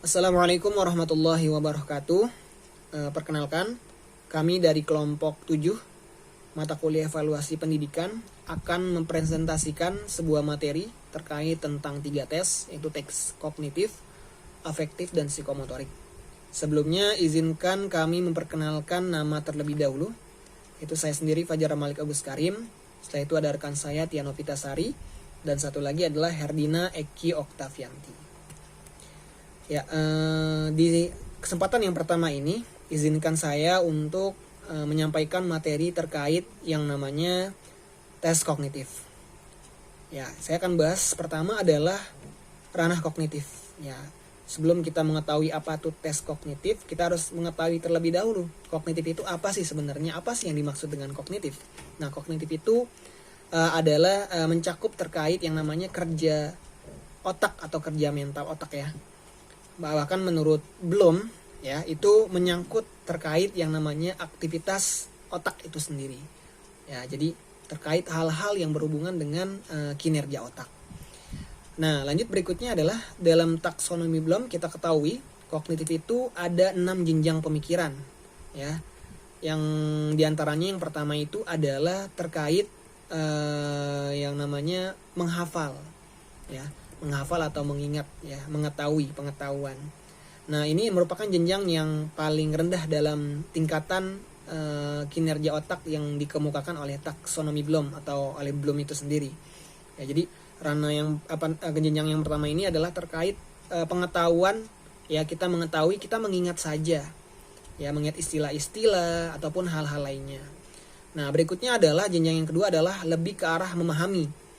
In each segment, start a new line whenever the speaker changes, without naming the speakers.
Assalamualaikum warahmatullahi wabarakatuh. Perkenalkan, kami dari kelompok 7 mata kuliah evaluasi pendidikan akan mempresentasikan sebuah materi terkait tentang 3 tes, yaitu tes kognitif, afektif, dan psikomotorik. Sebelumnya, izinkan kami memperkenalkan nama terlebih dahulu, yaitu saya sendiri Fajar Malik Agus Karim. Setelah itu ada rekan saya Tiano Pitasari, dan satu lagi adalah Herdina Eki Oktavianti. Ya, di kesempatan yang pertama ini izinkan saya untuk menyampaikan materi terkait yang namanya tes kognitif. Ya, saya akan bahas pertama adalah ranah kognitif. Ya, sebelum kita mengetahui apa itu tes kognitif, kita harus mengetahui terlebih dahulu kognitif itu apa sih sebenarnya, apa sih yang dimaksud dengan kognitif. Nah, kognitif itu adalah mencakup terkait yang namanya kerja otak atau kerja mental otak ya. Bahkan menurut Bloom ya, itu menyangkut terkait yang namanya aktivitas otak itu sendiri. Ya, jadi terkait hal-hal yang berhubungan dengan kinerja otak. Nah, lanjut berikutnya adalah dalam taksonomi Bloom kita ketahui kognitif itu ada 6 jenjang pemikiran ya. Yang diantaranya yang pertama itu adalah terkait yang namanya menghafal ya. Menghafal atau mengingat ya, mengetahui, pengetahuan. Nah, ini merupakan jenjang yang paling rendah dalam tingkatan kinerja otak yang dikemukakan oleh taksonomi Bloom atau oleh Bloom itu sendiri. Ya, jadi ranah yang jenjang yang pertama ini adalah terkait pengetahuan ya, kita mengetahui, kita mengingat saja. Ya, mengingat istilah-istilah ataupun hal-hal lainnya. Nah, berikutnya adalah jenjang yang kedua adalah lebih ke arah memahami.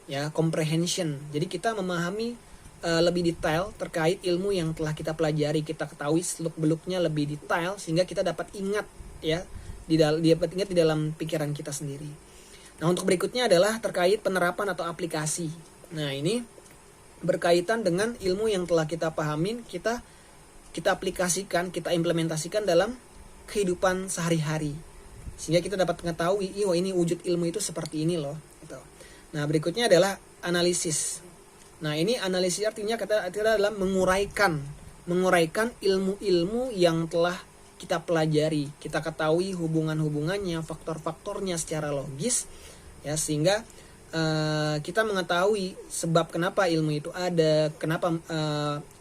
Ya, comprehension. Jadi kita memahami lebih detail terkait ilmu yang telah kita pelajari, kita ketahui seluk-beluknya lebih detail sehingga kita dapat ingat ya, dapat ingat di dalam pikiran kita sendiri. Nah, untuk berikutnya adalah terkait penerapan atau aplikasi. Nah, ini berkaitan dengan ilmu yang telah kita pahamin, kita aplikasikan, kita implementasikan dalam kehidupan sehari-hari. Sehingga kita dapat mengetahui, ini wujud ilmu itu seperti ini loh, gitu. Nah, berikutnya adalah analisis. Nah, ini analisis artinya kata adalah menguraikan ilmu-ilmu yang telah kita pelajari, kita ketahui hubungan-hubungannya, faktor-faktornya secara logis ya, sehingga kita mengetahui sebab kenapa ilmu itu ada, kenapa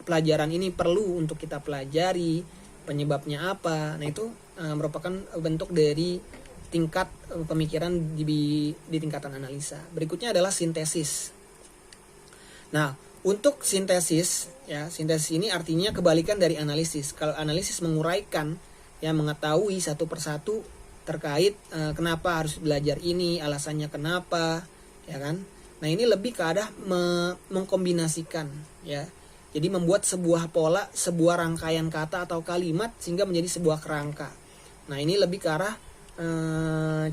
pelajaran ini perlu untuk kita pelajari, penyebabnya apa. Nah, itu merupakan bentuk dari tingkat pemikiran di tingkatan analisa. Berikutnya adalah sintesis. Nah, untuk sintesis ya, sintesis ini artinya kebalikan dari analisis. Kalau analisis menguraikan ya, mengetahui satu persatu terkait kenapa harus belajar ini, alasannya kenapa, ya kan? Nah, ini lebih ke arah mengkombinasikan ya. Jadi membuat sebuah pola, sebuah rangkaian kata atau kalimat sehingga menjadi sebuah kerangka. Nah, ini lebih ke arah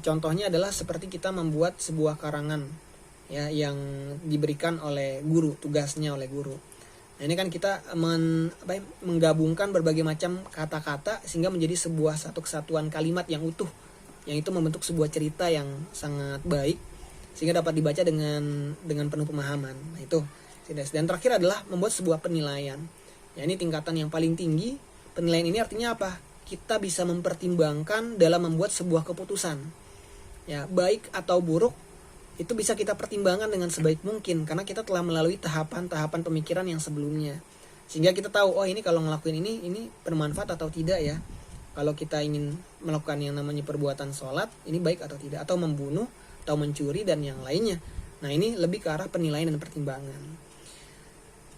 contohnya adalah seperti kita membuat sebuah karangan ya, yang diberikan oleh guru, tugasnya oleh guru. Nah, ini kan kita menggabungkan berbagai macam kata-kata sehingga menjadi sebuah satu kesatuan kalimat yang utuh, yang itu membentuk sebuah cerita yang sangat baik sehingga dapat dibaca dengan penuh pemahaman. Nah, itu. Dan terakhir adalah membuat sebuah penilaian. Ya, ini tingkatan yang paling tinggi. Penilaian ini artinya apa? Kita bisa mempertimbangkan dalam membuat sebuah keputusan. Ya, baik atau buruk itu bisa kita pertimbangkan dengan sebaik mungkin karena kita telah melalui tahapan-tahapan pemikiran yang sebelumnya. Sehingga kita tahu, ini kalau ngelakuin ini bermanfaat atau tidak ya. Kalau kita ingin melakukan yang namanya perbuatan sholat, ini baik atau tidak, atau membunuh, atau mencuri dan yang lainnya. Nah, ini lebih ke arah penilaian dan pertimbangan.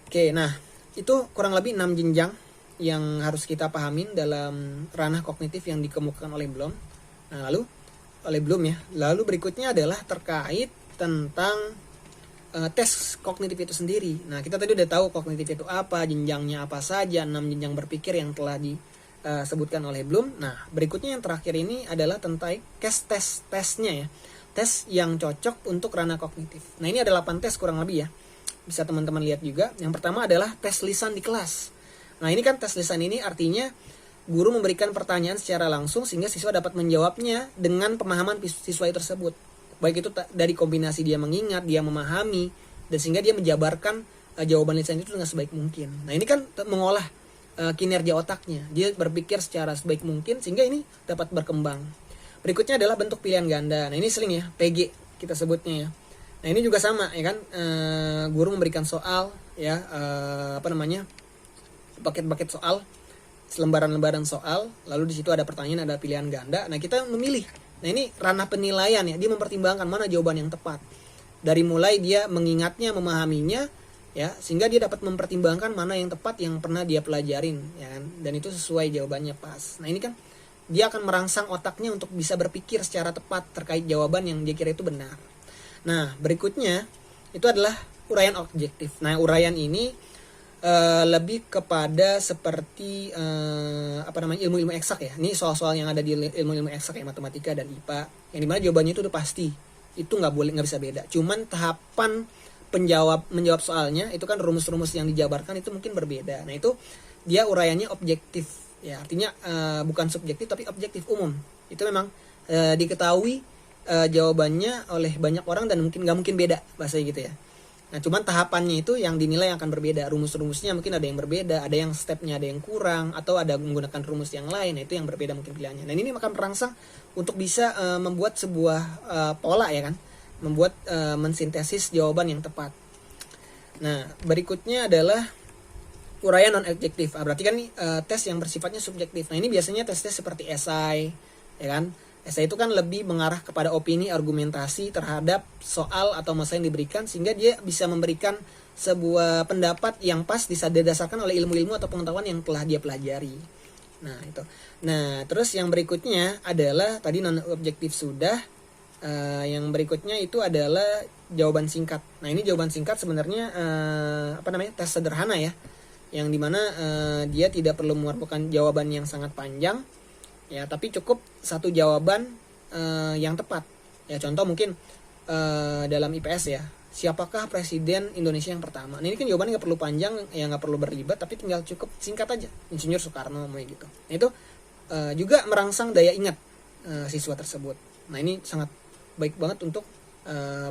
Oke, nah itu kurang lebih 6 jenjang yang harus kita pahamin dalam ranah kognitif yang dikemukakan oleh Bloom. Nah, lalu berikutnya adalah terkait tentang tes kognitif itu sendiri. Nah, kita tadi udah tahu kognitif itu apa, jenjangnya apa saja, 6 jenjang berpikir yang telah disebutkan oleh Bloom. Nah, berikutnya yang terakhir ini adalah tentang tesnya ya. Tes yang cocok untuk ranah kognitif. Nah, ini ada 8 tes kurang lebih ya. Bisa teman-teman lihat juga. Yang pertama adalah tes lisan di kelas. Nah, ini kan tes lisan ini artinya guru memberikan pertanyaan secara langsung sehingga siswa dapat menjawabnya dengan pemahaman siswa tersebut. Baik itu dari kombinasi dia mengingat, dia memahami, dan sehingga dia menjabarkan jawaban lisan itu dengan sebaik mungkin. Nah, ini kan mengolah kinerja otaknya. Dia berpikir secara sebaik mungkin sehingga ini dapat berkembang. Berikutnya adalah bentuk pilihan ganda. Nah ini sering ya, PG kita sebutnya ya. Nah ini juga sama ya kan, guru memberikan soal ya, paket-paket soal, selembaran-lembaran soal, lalu di situ ada pertanyaan, ada pilihan ganda. Nah kita memilih. Nah ini ranah penilaian ya, dia mempertimbangkan mana jawaban yang tepat. Dari mulai dia mengingatnya, memahaminya, ya sehingga dia dapat mempertimbangkan mana yang tepat yang pernah dia pelajarin, ya kan? Dan itu sesuai jawabannya pas. Nah ini kan dia akan merangsang otaknya untuk bisa berpikir secara tepat terkait jawaban yang dia kira itu benar. Nah berikutnya itu adalah uraian objektif. Nah uraian ini lebih kepada seperti ilmu-ilmu eksak ya. Ini soal-soal yang ada di ilmu-ilmu eksak ya, matematika dan IPA, yang dimana jawabannya itu udah pasti, itu nggak bisa beda. Cuman tahapan menjawab soalnya itu kan rumus-rumus yang dijabarkan itu mungkin berbeda. Nah itu dia uraiannya objektif ya, artinya bukan subjektif tapi objektif, umum. Itu memang diketahui jawabannya oleh banyak orang dan nggak mungkin beda bahasanya gitu ya. Nah cuman tahapannya itu yang dinilai akan berbeda, rumus-rumusnya mungkin ada yang berbeda, ada yang stepnya ada yang kurang, atau ada menggunakan rumus yang lain. Nah itu yang berbeda mungkin pilihannya. Dan ini akan merangsang untuk bisa membuat sebuah pola ya kan, membuat mensintesis jawaban yang tepat. Nah berikutnya adalah uraian non objektif. Berarti kan tes yang bersifatnya subjektif. Nah ini biasanya tes-tes seperti esai ya kan. Esai itu kan lebih mengarah kepada opini, argumentasi terhadap soal atau masalah yang diberikan, sehingga dia bisa memberikan sebuah pendapat yang pas didasarkan oleh ilmu-ilmu atau pengetahuan yang telah dia pelajari. Nah itu. Nah terus yang berikutnya adalah tadi non objektif sudah. Yang berikutnya itu adalah jawaban singkat. Nah ini jawaban singkat sebenarnya tes sederhana ya, yang dimana dia tidak perlu merupakan jawaban yang sangat panjang ya, tapi cukup satu jawaban yang tepat ya. Contoh mungkin dalam IPS ya, siapakah presiden Indonesia yang pertama. Nah ini kan jawabannya nggak perlu panjang ya, nggak perlu berlibat, tapi tinggal cukup singkat aja, Insinyur Soekarno gitu. Nah itu juga merangsang daya ingat siswa tersebut. Nah ini sangat baik banget untuk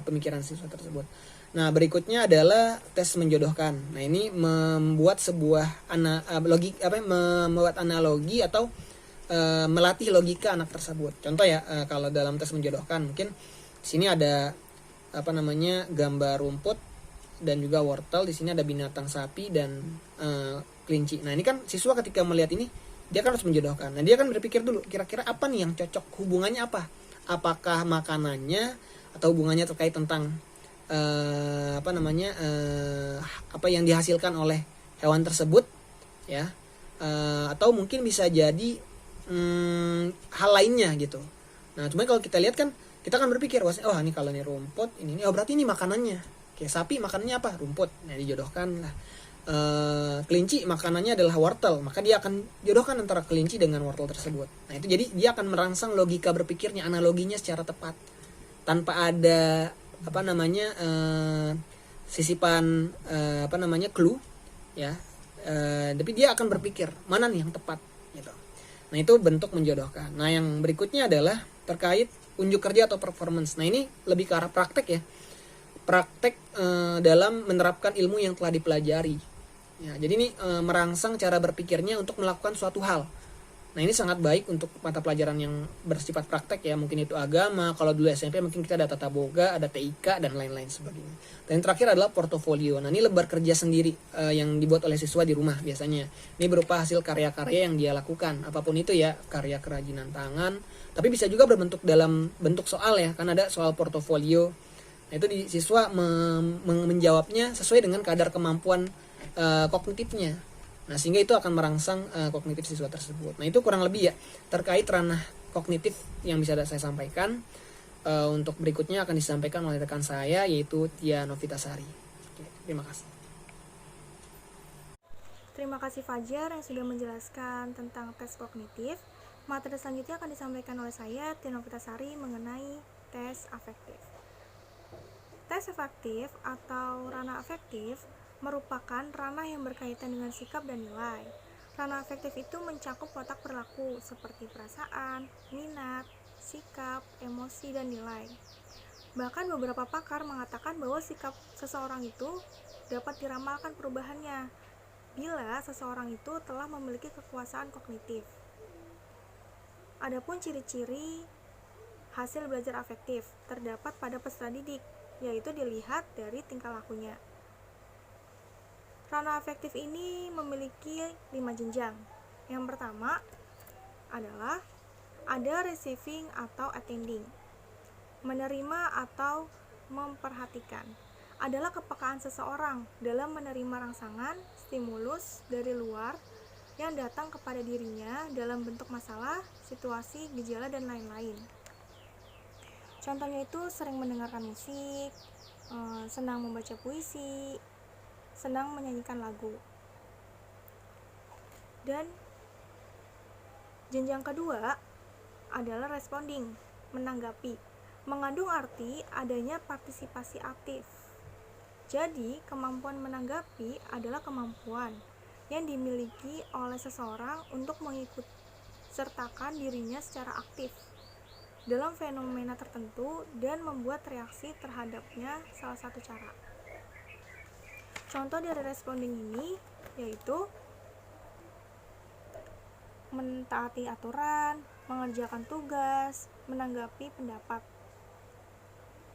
pemikiran siswa tersebut. Nah berikutnya adalah tes menjodohkan. Nah ini membuat sebuah membuat analogi atau melatih logika anak tersebut. Contoh ya, kalau dalam tes menjodohkan mungkin sini ada gambar rumput dan juga wortel, di sini ada binatang sapi dan kelinci. Nah ini kan siswa ketika melihat ini dia kan harus menjodohkan. Nah dia kan berpikir dulu kira-kira apa nih yang cocok, hubungannya apa? Apakah makanannya atau hubungannya terkait tentang apa yang dihasilkan oleh hewan tersebut ya, atau mungkin bisa jadi hal lainnya gitu. Nah cuma kalau kita lihat kan kita kan berpikir ini kalau ini rumput ini berarti ini makanannya. Kayak sapi makanannya apa? Rumput. Nah dijodohkan lah. Kelinci makanannya adalah wortel, maka dia akan jodohkan antara kelinci dengan wortel tersebut. Nah itu jadi dia akan merangsang logika berpikirnya, analoginya secara tepat tanpa ada sisipan clue ya, tapi dia akan berpikir mana nih yang tepat gitu. Nah itu bentuk menjodohkan. Nah yang berikutnya adalah terkait unjuk kerja atau performance. Nah ini lebih ke arah praktek ya, praktek dalam menerapkan ilmu yang telah dipelajari ya. Jadi ini merangsang cara berpikirnya untuk melakukan suatu hal. Nah ini sangat baik untuk mata pelajaran yang bersifat praktek ya, mungkin itu agama. Kalau dulu SMP mungkin kita ada tata boga, ada TIK dan lain-lain sebagainya. Dan yang terakhir adalah portofolio. Nah ini lembar kerja sendiri yang dibuat oleh siswa di rumah biasanya. Ini berupa hasil karya-karya yang dia lakukan, apapun itu ya, karya kerajinan tangan. Tapi bisa juga berbentuk dalam bentuk soal ya, kan ada soal portofolio. Nah itu siswa menjawabnya sesuai dengan kadar kemampuan kognitifnya. Nah sehingga itu akan merangsang kognitif siswa tersebut. Nah itu kurang lebih ya terkait ranah kognitif yang bisa saya sampaikan. Untuk berikutnya akan disampaikan oleh rekan saya, yaitu Tia Novitasari. Oke, terima kasih.
Terima kasih Fajar yang sudah menjelaskan tentang tes kognitif. Materi selanjutnya akan disampaikan oleh saya, Tia Novitasari, mengenai tes afektif. Tes afektif atau ranah afektif merupakan ranah yang berkaitan dengan sikap dan nilai. Ranah afektif itu mencakup watak perilaku seperti perasaan, minat, sikap, emosi, dan nilai. Bahkan beberapa pakar mengatakan bahwa sikap seseorang itu dapat diramalkan perubahannya. apabila seseorang itu telah memiliki kekuasaan kognitif. Adapun ciri-ciri hasil belajar afektif terdapat pada peserta didik, yaitu dilihat dari tingkah lakunya. Ranah afektif ini memiliki 5 jenjang. Yang pertama adalah ada receiving atau attending. Menerima atau memperhatikan adalah kepekaan seseorang dalam menerima rangsangan, stimulus dari luar yang datang kepada dirinya dalam bentuk masalah, situasi, gejala, dan lain-lain. Contohnya itu sering mendengarkan musik, senang membaca puisi, senang menyanyikan lagu. Dan jenjang kedua adalah responding, menanggapi, mengandung arti adanya partisipasi aktif. Jadi, kemampuan menanggapi adalah kemampuan yang dimiliki oleh seseorang untuk mengikut sertakan dirinya secara aktif dalam fenomena tertentu dan membuat reaksi terhadapnya salah satu cara. Contoh dari responding ini yaitu mentaati aturan, mengerjakan tugas, menanggapi pendapat.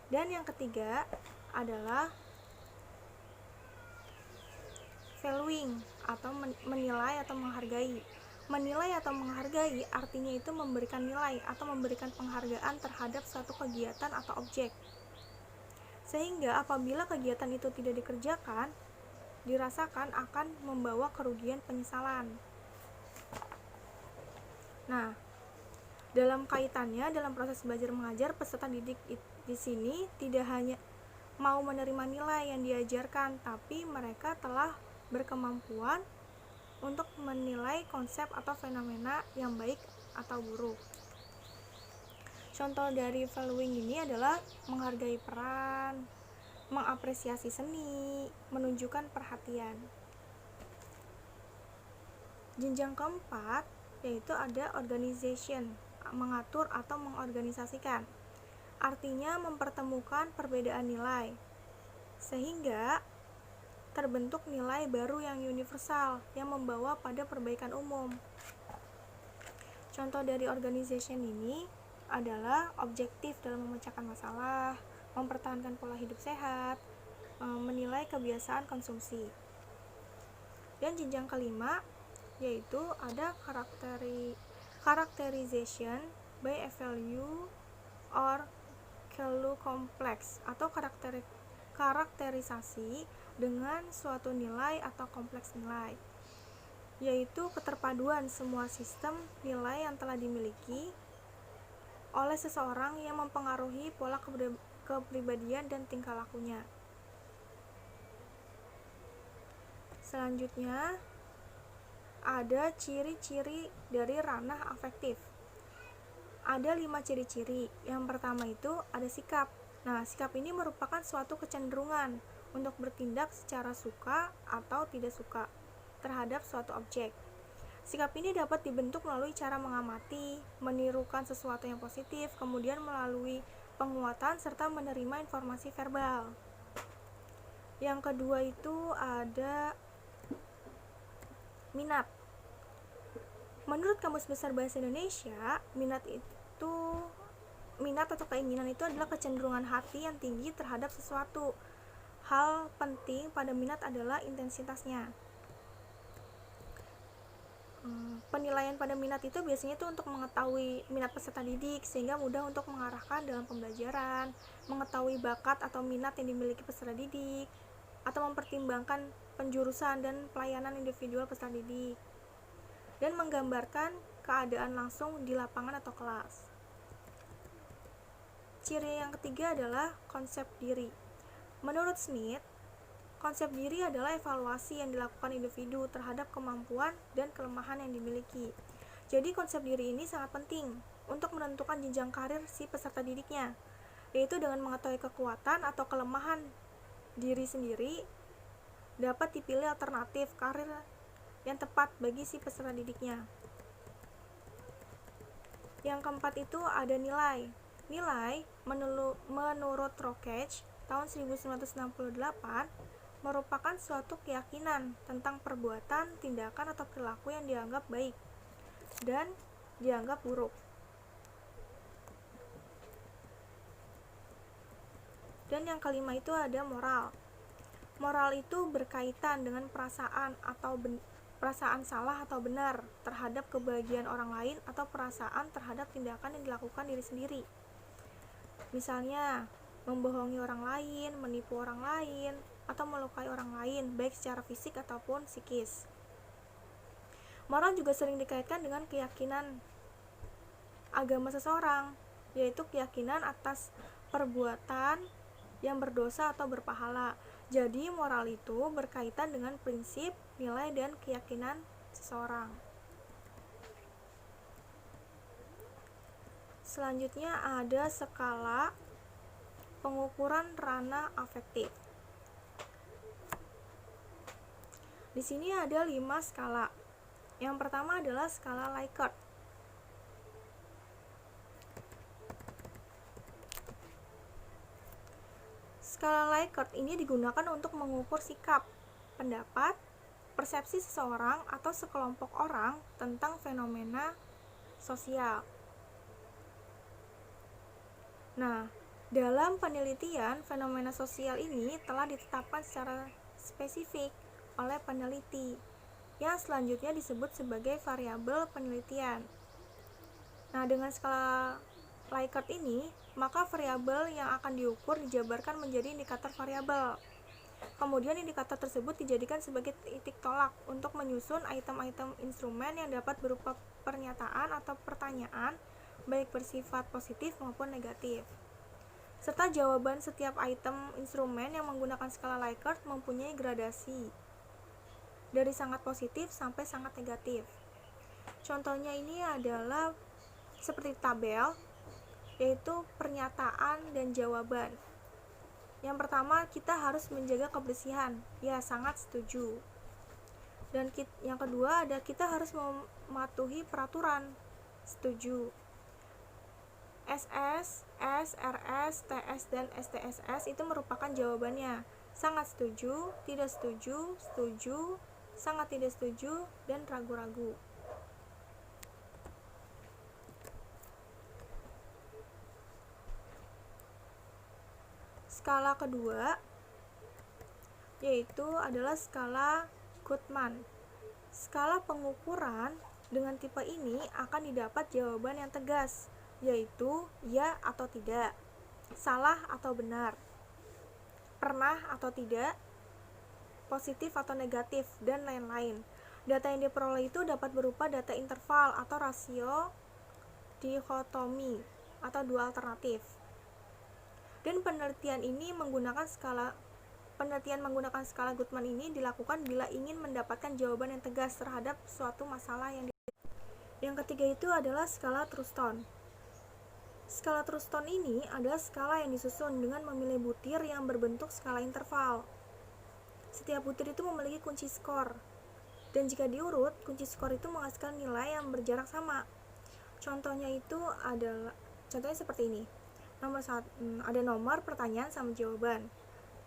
Dan yang ketiga adalah valuing atau menilai atau menghargai. Menilai atau menghargai artinya itu memberikan nilai atau memberikan penghargaan terhadap suatu kegiatan atau objek. Sehingga apabila kegiatan itu tidak dikerjakan, dirasakan akan membawa kerugian penyesalan. Nah, dalam kaitannya dalam proses belajar mengajar, peserta didik di sini tidak hanya mau menerima nilai yang diajarkan, tapi mereka telah berkemampuan untuk menilai konsep atau fenomena yang baik atau buruk. Contoh dari valuing ini adalah menghargai peran, mengapresiasi seni, menunjukkan perhatian. Jenjang keempat yaitu ada organization, mengatur atau mengorganisasikan. Artinya mempertemukan perbedaan nilai, sehingga terbentuk nilai baru yang universal yang membawa pada perbaikan umum. Contoh dari organization ini adalah objektif dalam memecahkan masalah, mempertahankan pola hidup sehat, menilai kebiasaan konsumsi. Dan jenjang kelima yaitu ada characterization by a value or clue complex atau karakterisasi dengan suatu nilai atau kompleks nilai, yaitu keterpaduan semua sistem nilai yang telah dimiliki oleh seseorang yang mempengaruhi pola kepribadian dan tingkah lakunya. Selanjutnya ada ciri-ciri dari ranah afektif. Ada 5 ciri-ciri. Yang pertama itu ada sikap. Nah, sikap ini merupakan suatu kecenderungan untuk bertindak secara suka atau tidak suka terhadap suatu objek. Sikap ini dapat dibentuk melalui cara mengamati, menirukan sesuatu yang positif, kemudian melalui penguatan serta menerima informasi verbal. Yang kedua itu ada minat. Menurut Kamus Besar Bahasa Indonesia, minat atau keinginan itu adalah kecenderungan hati yang tinggi terhadap sesuatu. Hal penting pada minat adalah intensitasnya. Penilaian pada minat itu biasanya itu untuk mengetahui minat peserta didik sehingga mudah untuk mengarahkan dalam pembelajaran, mengetahui bakat atau minat yang dimiliki peserta didik, atau mempertimbangkan penjurusan dan pelayanan individual peserta didik, dan menggambarkan keadaan langsung di lapangan atau kelas. Ciri yang ketiga adalah konsep diri. Menurut Smith, konsep diri adalah evaluasi yang dilakukan individu terhadap kemampuan dan kelemahan yang dimiliki. Jadi konsep diri ini sangat penting untuk menentukan jenjang karir si peserta didiknya, yaitu dengan mengetahui kekuatan atau kelemahan diri sendiri, dapat dipilih alternatif karir yang tepat bagi si peserta didiknya. Yang keempat itu ada nilai. Nilai menurut Rockage tahun 1968 merupakan suatu keyakinan tentang perbuatan, tindakan, atau perilaku yang dianggap baik dan dianggap buruk. Dan yang kelima itu ada moral. Moral itu berkaitan dengan perasaan salah atau benar terhadap kebahagiaan orang lain atau perasaan terhadap tindakan yang dilakukan diri sendiri. Misalnya, membohongi orang lain, menipu orang lain, atau melukai orang lain, baik secara fisik ataupun psikis. Moral juga sering dikaitkan dengan keyakinan agama seseorang, yaitu keyakinan atas perbuatan yang berdosa atau berpahala. Jadi, moral itu berkaitan dengan prinsip, nilai, dan keyakinan seseorang. Selanjutnya ada skala pengukuran ranah afektif. Di sini ada 5 skala. Yang pertama adalah skala Likert. Skala Likert ini digunakan untuk mengukur sikap, pendapat, persepsi seseorang atau sekelompok orang tentang fenomena sosial. Nah, dalam penelitian, fenomena sosial ini telah ditetapkan secara spesifik oleh peneliti, yang selanjutnya disebut sebagai variabel penelitian. Nah, dengan skala Likert ini, maka variabel yang akan diukur dijabarkan menjadi indikator variabel. Kemudian indikator tersebut dijadikan sebagai titik tolak untuk menyusun item-item instrumen yang dapat berupa pernyataan atau pertanyaan, baik bersifat positif maupun negatif. Serta jawaban setiap item instrumen yang menggunakan skala Likert mempunyai gradasi dari sangat positif sampai sangat negatif. Contohnya ini adalah seperti tabel, yaitu pernyataan dan jawaban. Yang pertama, kita harus menjaga kebersihan. Ya, sangat setuju. Dan yang kedua ada kita harus mematuhi peraturan. Setuju. SS, SRS, TS, dan STSS itu merupakan jawabannya. Sangat setuju, tidak setuju, setuju, sangat tidak setuju, dan ragu-ragu. Skala kedua yaitu adalah skala Goodman. Skala pengukuran dengan tipe ini akan didapat jawaban yang tegas, yaitu ya atau tidak, salah atau benar, pernah atau tidak, positif atau negatif, dan lain-lain. Data yang diperoleh itu dapat berupa data interval atau rasio dikotomi atau dua alternatif. Dan penelitian menggunakan skala Goodman ini dilakukan bila ingin mendapatkan jawaban yang tegas terhadap suatu masalah yang Yang ketiga itu adalah skala Truston. Skala Truston ini adalah skala yang disusun dengan memilih butir yang berbentuk skala interval. Setiap butir itu memiliki kunci skor, dan jika diurut, kunci skor itu menghasilkan nilai yang berjarak sama. Contohnya seperti ini. Ada nomor, pertanyaan, sama jawaban.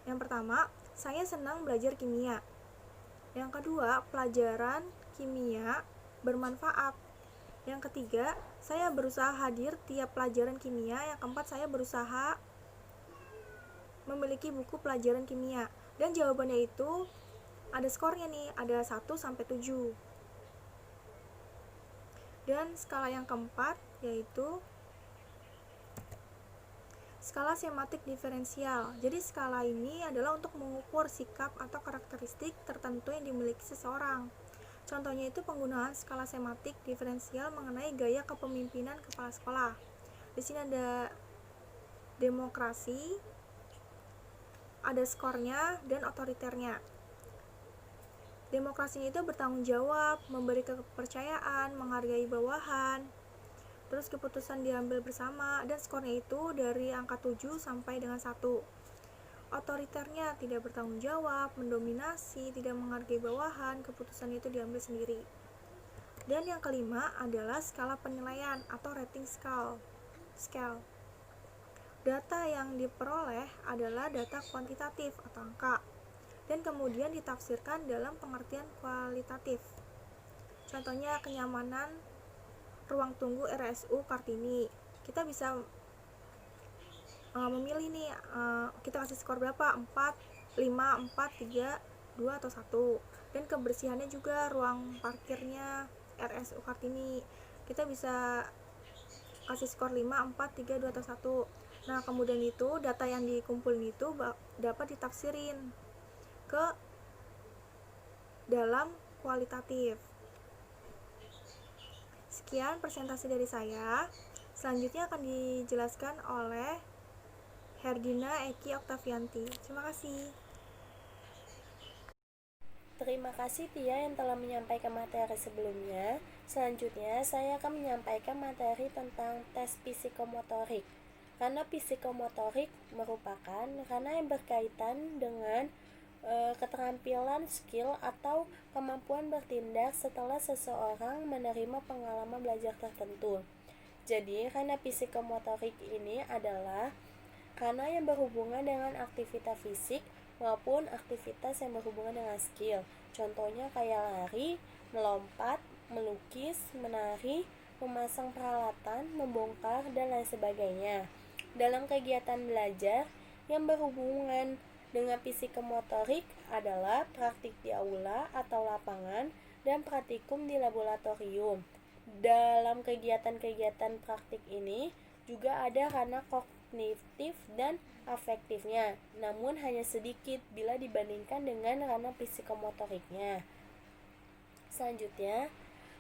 Yang pertama, saya senang belajar kimia. Yang kedua, pelajaran kimia bermanfaat. Yang ketiga, saya berusaha hadir tiap pelajaran kimia. Yang keempat, saya berusaha memiliki buku pelajaran kimia. Dan jawabannya itu ada skornya nih, ada 1 sampai 7. Dan skala yang keempat yaitu skala semantik diferensial. Jadi skala ini adalah untuk mengukur sikap atau karakteristik tertentu yang dimiliki seseorang. Contohnya itu penggunaan skala semantik diferensial mengenai gaya kepemimpinan kepala sekolah. Di sini ada demokrasi, ada skornya, dan otoriternya. Demokrasinya itu bertanggung jawab, memberi kepercayaan, menghargai bawahan, terus keputusan diambil bersama, dan skornya itu dari angka 7 sampai dengan 1. Otoriternya tidak bertanggung jawab, mendominasi, tidak menghargai bawahan, keputusan itu diambil sendiri. Dan yang kelima adalah skala penilaian atau rating scale. Data yang diperoleh adalah data kuantitatif atau angka. dan kemudian ditafsirkan dalam pengertian kualitatif. Contohnya kenyamanan ruang tunggu RSU Kartini. Kita bisa memilih nih, kita kasih skor berapa? 4, 5, 4, 3, 2, atau 1. Dan kebersihannya juga ruang parkirnya RSU Kartini. Kita bisa kasih skor 5, 4, 3, 2, atau 1. Nah, kemudian itu data yang dikumpulin itu dapat ditafsirin ke dalam kualitatif. Sekian presentasi dari saya. Selanjutnya akan dijelaskan oleh Herdina Eki Oktavianti. Terima kasih.
Terima kasih Tia yang telah menyampaikan materi sebelumnya. Selanjutnya saya akan menyampaikan materi tentang tes psikomotorik. Karena psikomotorik merupakan karena yang berkaitan dengan keterampilan, skill, atau kemampuan bertindak setelah seseorang menerima pengalaman belajar tertentu. Jadi, karena psikomotorik ini adalah karena yang berhubungan dengan aktivitas fisik maupun aktivitas yang berhubungan dengan skill. Contohnya kayak lari, melompat, melukis, menari, memasang peralatan, membongkar, dan lain sebagainya. Dalam kegiatan belajar yang berhubungan dengan psikomotorik adalah praktik di aula atau lapangan dan praktikum di laboratorium. Dalam kegiatan-kegiatan praktik ini juga ada karena kognitif dan afektifnya, namun hanya sedikit bila dibandingkan dengan ranah psikomotoriknya. Selanjutnya,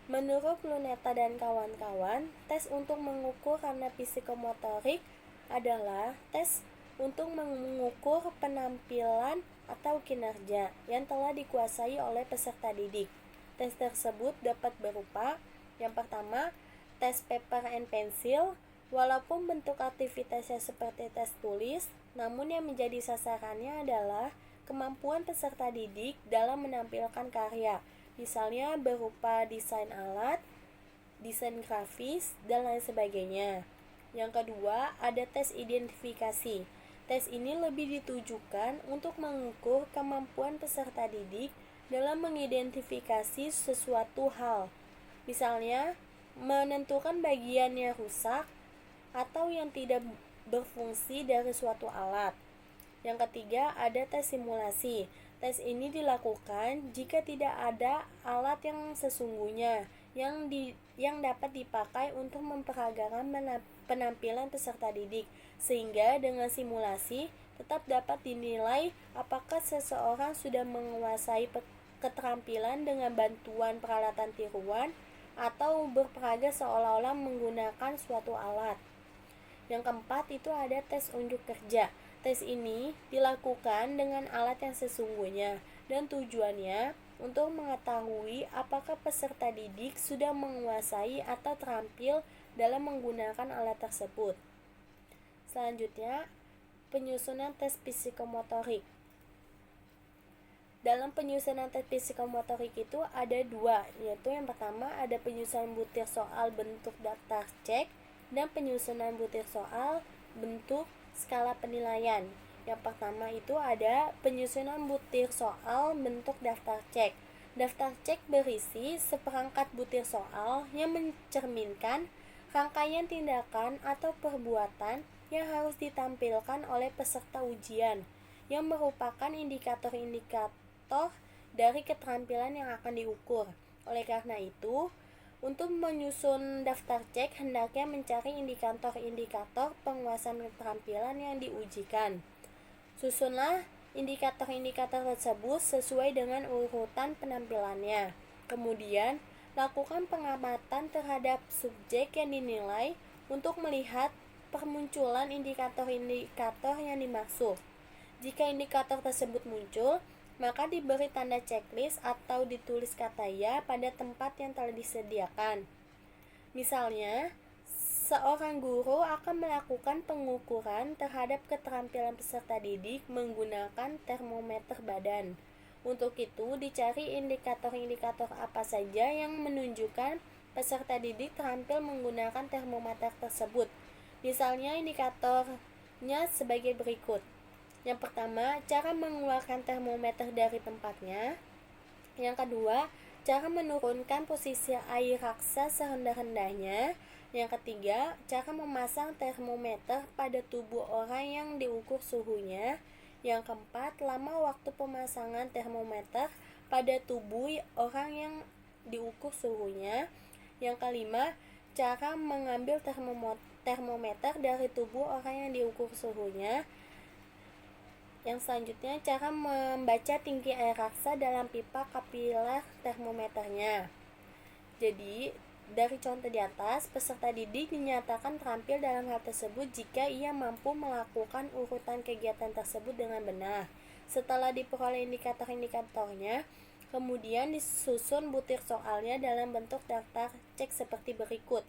menurut Luneta dan kawan-kawan, tes untuk mengukur ranah psikomotorik adalah tes untuk mengukur penampilan atau kinerja yang telah dikuasai oleh peserta didik. Tes tersebut dapat berupa yang pertama, tes paper and pencil. Walaupun bentuk aktivitasnya seperti tes tulis, namun yang menjadi sasarannya adalah kemampuan peserta didik dalam menampilkan karya, misalnya berupa desain alat, desain grafis, dan lain sebagainya. Yang kedua, ada tes identifikasi. Tes ini lebih ditujukan untuk mengukur kemampuan peserta didik dalam mengidentifikasi sesuatu hal, misalnya menentukan bagian yang rusak atau yang tidak berfungsi dari suatu alat. Yang ketiga, ada tes simulasi. Tes ini dilakukan jika tidak ada alat yang sesungguhnya yang dapat dipakai untuk memperagakan penampilan peserta didik, sehingga dengan simulasi tetap dapat dinilai apakah seseorang sudah menguasai keterampilan dengan bantuan peralatan tiruan atau berperaga seolah-olah menggunakan suatu alat. Yang keempat itu ada tes unjuk kerja. Tes ini dilakukan dengan alat yang sesungguhnya dan tujuannya untuk mengetahui apakah peserta didik sudah menguasai atau terampil dalam menggunakan alat tersebut. Selanjutnya, penyusunan tes psikomotorik. Dalam penyusunan tes psikomotorik itu ada dua, yaitu yang pertama ada penyusunan butir soal bentuk daftar cek dan penyusunan butir soal bentuk skala penilaian. Yang pertama itu ada penyusunan butir soal bentuk daftar cek. Daftar cek berisi seperangkat butir soal yang mencerminkan rangkaian tindakan atau perbuatan yang harus ditampilkan oleh peserta ujian, yang merupakan indikator-indikator dari keterampilan yang akan diukur. Oleh karena itu, untuk menyusun daftar cek hendaknya mencari indikator-indikator penguasaan keterampilan yang diujikan. Susunlah indikator-indikator tersebut sesuai dengan urutan penampilannya. Kemudian, lakukan pengamatan terhadap subjek yang dinilai untuk melihat permunculan indikator-indikator yang dimaksud. Jika indikator tersebut muncul, maka diberi tanda checklist atau ditulis kata ya pada tempat yang telah disediakan. Misalnya, seorang guru akan melakukan pengukuran terhadap keterampilan peserta didik menggunakan termometer badan. Untuk itu, dicari indikator-indikator apa saja yang menunjukkan peserta didik terampil menggunakan termometer tersebut. Misalnya, indikatornya sebagai berikut. Yang pertama, cara mengeluarkan termometer dari tempatnya. Yang kedua, cara menurunkan posisi air raksa serendah-rendahnya. Yang ketiga, cara memasang termometer pada tubuh orang yang diukur suhunya. Yang keempat, lama waktu pemasangan termometer pada tubuh orang yang diukur suhunya. Yang kelima, cara mengambil termometer dari tubuh orang yang diukur suhunya. Yang selanjutnya, cara membaca tinggi air raksa dalam pipa kapiler termometernya. Jadi, dari contoh di atas, peserta didik dinyatakan terampil dalam hal tersebut jika ia mampu melakukan urutan kegiatan tersebut dengan benar. Setelah diperoleh indikator-indikatornya, kemudian disusun butir soalnya dalam bentuk daftar cek seperti berikut.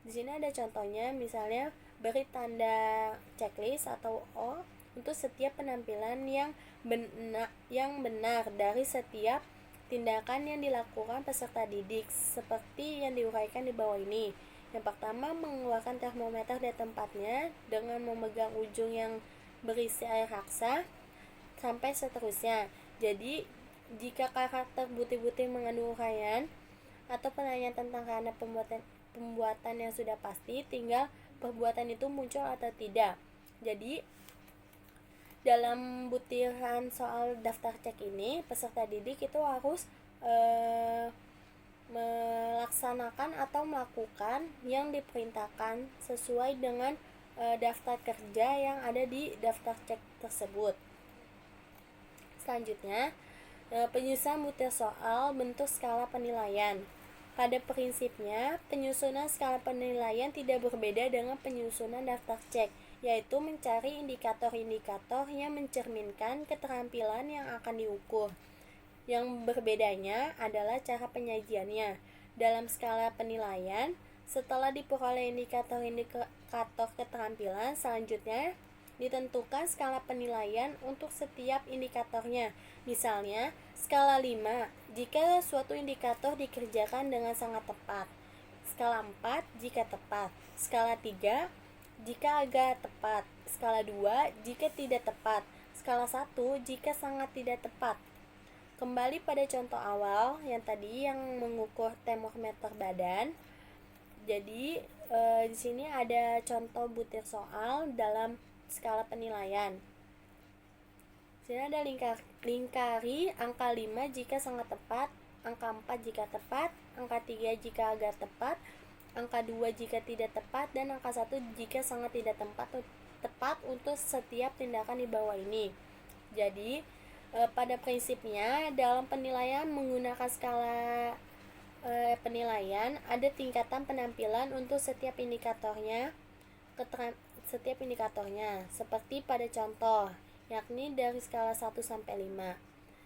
Di sini ada contohnya, misalnya beri tanda checklist atau O untuk setiap penampilan yang benar dari setiap tindakan yang dilakukan peserta didik seperti yang diuraikan di bawah ini. Yang pertama, mengeluarkan termometer dari tempatnya dengan memegang ujung yang berisi air raksa sampai seterusnya. Jadi, jika karakter butir-butir mengandung uraian atau penanya tentang karena pembuatan yang sudah pasti, tinggal perbuatan itu muncul atau tidak. Jadi, dalam butiran soal daftar cek ini, peserta didik itu harus melaksanakan atau melakukan yang diperintahkan sesuai dengan daftar kerja yang ada di daftar cek tersebut. Selanjutnya, penyusunan butir soal bentuk skala penilaian. Pada prinsipnya, penyusunan skala penilaian tidak berbeda dengan penyusunan daftar cek, yaitu mencari indikator-indikator yang mencerminkan keterampilan yang akan diukur. Yang berbedanya adalah cara penyajiannya. Dalam skala penilaian, setelah diperoleh indikator-indikator keterampilan, selanjutnya ditentukan skala penilaian untuk setiap indikatornya. Misalnya, skala 5 jika suatu indikator dikerjakan dengan sangat tepat, skala 4 jika tepat, skala 3 jika agak tepat, skala 2 jika tidak tepat, skala 1 jika sangat tidak tepat. Kembali pada contoh awal yang tadi yang mengukur termometer badan. Jadi di sini ada contoh butir soal dalam skala penilaian. Di sini ada lingkari angka 5 jika sangat tepat, angka 4 jika tepat, angka 3 jika agak tepat, angka 2 jika tidak tepat, dan angka 1 jika sangat tidak tepat untuk setiap tindakan di bawah ini. Jadi, pada prinsipnya dalam penilaian menggunakan skala penilaian ada tingkatan penampilan untuk setiap indikatornya, seperti pada contoh, yakni dari skala 1 sampai 5.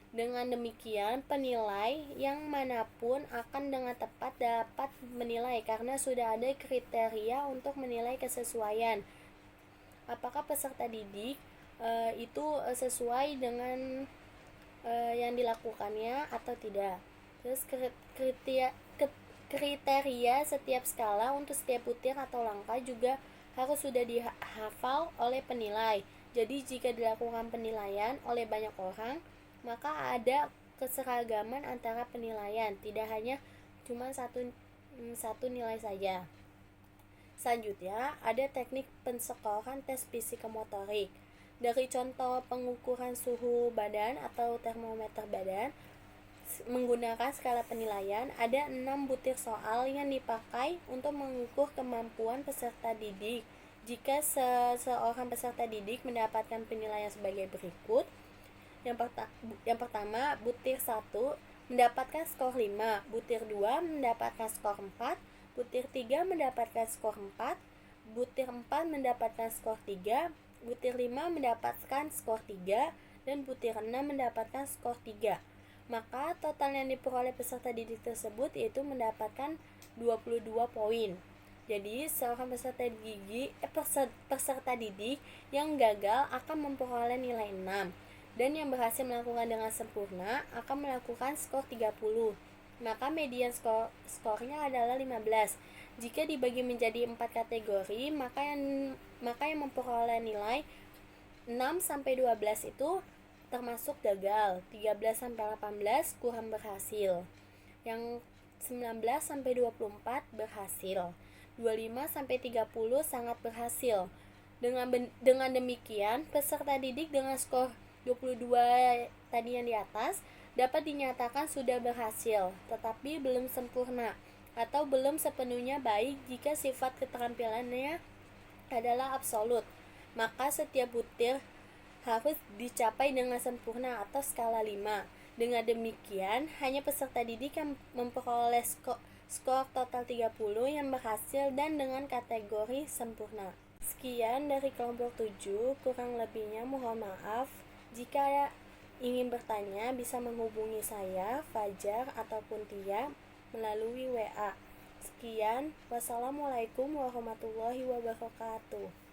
Dengan demikian, penilai yang manapun akan dengan tepat dapat menilai karena sudah ada kriteria untuk menilai kesesuaian. Apakah peserta didik itu sesuai dengan yang dilakukannya atau tidak. Terus kriteria setiap skala untuk setiap butir atau langkah juga harus sudah dihafal oleh penilai. Jadi jika dilakukan penilaian oleh banyak orang, maka ada keseragaman antara penilaian, tidak hanya cuma satu nilai saja. Selanjutnya, ada teknik penskoran tes psikomotorik. Dari contoh pengukuran suhu badan atau termometer badan menggunakan skala penilaian, ada 6 butir soal yang dipakai untuk mengukur kemampuan peserta didik. Jika seorang peserta didik mendapatkan penilaian sebagai berikut. Yang pertama, butir 1 mendapatkan skor 5, butir 2 mendapatkan skor 4, butir 3 mendapatkan skor 4, butir 4 mendapatkan skor 3, butir 5 mendapatkan skor 3, dan butir 6 mendapatkan skor 3. Maka total yang diperoleh peserta didik tersebut yaitu mendapatkan 22 poin. Jadi seorang peserta didik yang gagal akan memperoleh nilai 6, dan yang berhasil melakukan dengan sempurna akan melakukan skor 30. Maka median skornya adalah 15. Jika dibagi menjadi 4 kategori, maka yang memperoleh nilai 6-12 itu termasuk gagal, 13-18 kurang berhasil. Yang 19-24 berhasil. 25-30 sangat berhasil. Dengan demikian, peserta didik dengan skor 22 tadi yang di atas dapat dinyatakan sudah berhasil, tetapi belum sempurna atau belum sepenuhnya baik jika sifat keterampilannya adalah absolut. Maka setiap butir harus dicapai dengan sempurna atau skala 5. Dengan demikian, hanya peserta didik yang memperoleh skor total 30 yang berhasil dan dengan kategori sempurna. Sekian dari kelompok 7, kurang lebihnya mohon maaf. Jika ingin bertanya bisa menghubungi saya, Fajar ataupun Tia melalui WA. Sekian, wassalamualaikum warahmatullahi wabarakatuh.